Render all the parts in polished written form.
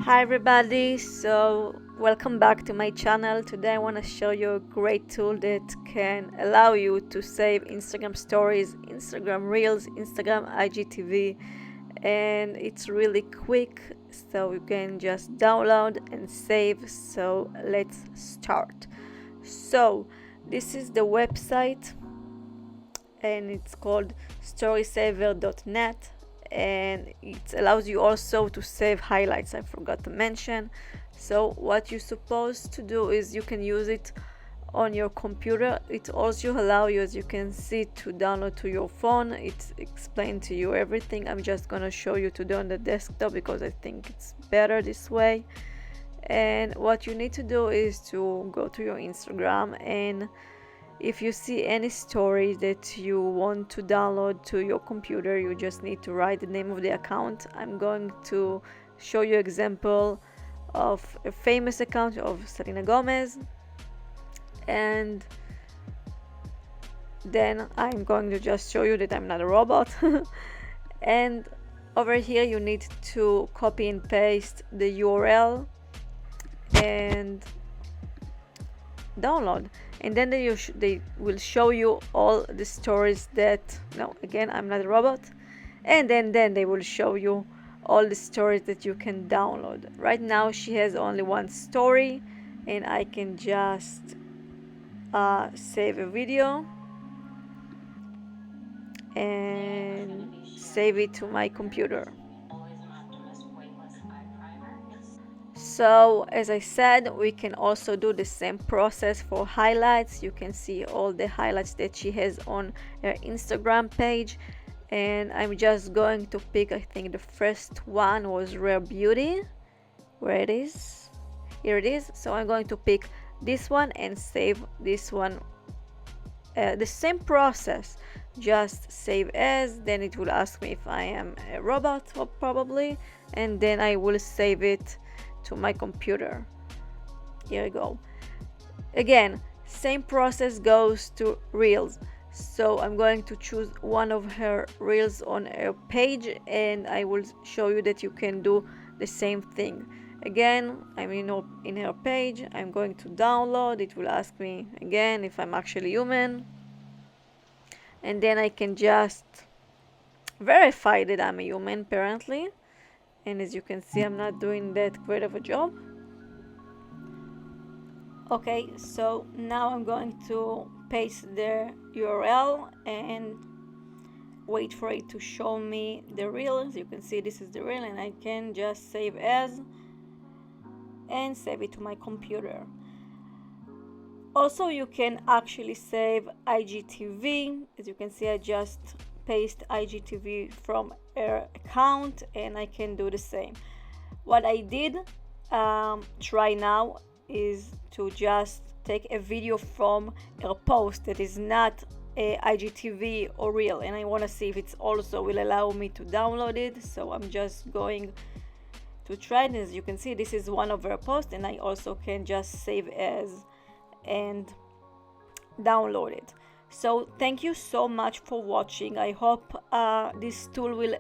Hi everybody, so welcome back to my channel. Today I want to show you a great tool that can allow you to save Instagram stories, Instagram reels, Instagram IGTV, and it's really quick, so you can just download and save. So let's start. So this is the website and it's called storysaver.net, and it allows you also to save highlights. I forgot to mention. So what you're supposed to do is you can use it on your computer. It also allows you, as you can see, to download to your phone. It explains to you everything. I'm just gonna show you to do on the desktop because I think it's better this way. And what you need to do is to go to your Instagram, and if you see any story that you want to download to your computer, you just need to write the name of the account. I'm going to show you example of a famous account of Selena Gomez, and then I'm going to just show you that I'm not a robot. And over here you need to copy and paste the URL and download, and then they will show you all the stories that, no, again, I'm not a robot, and then they will show you all the stories that you can download. Right now she has only one story, and I can just save a video and save it to my computer. So as I said, we can also do the same process for highlights. You can see all the highlights that she has on her Instagram page, and I'm just going to pick, I think the first one was Rare Beauty. Where it is? Here it is. So I'm going to pick this one and save this one. The same process, just save as, then it will ask me if I am a robot probably, and then I will save it to my computer. Here we go. Again, same process goes to reels. So I'm going to choose one of her reels on her page, and I will show you that you can do the same thing. Again, I'm in her page. I'm going to download. It will ask me again if I'm actually human, and then I can just verify that I'm a human apparently. And as you can see, I'm not doing that great of a job. Okay, so now I'm going to paste the URL and wait for it to show me the reel. As you can see, this is the reel, and I can just save as and save it to my computer. Also, you can actually save IGTV. As you can see, I just paste IGTV from her account, and I can do the same. What I did try now is to just take a video from her post that is not a IGTV or reel, and I want to see if it's also will allow me to download it. So I'm just going to try it. As you can see, this is one of her posts, and I also can just save as and download it. So thank you so much for watching. I hope this tool will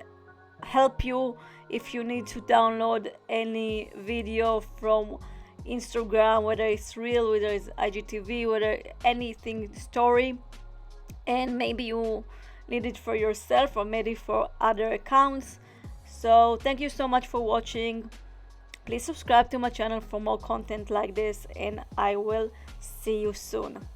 help you if you need to download any video from Instagram, whether it's reel, whether it's IGTV, whether anything story, and maybe you need it for yourself or maybe for other accounts. So thank you so much for watching. Please subscribe to my channel for more content like this, and I will see you soon.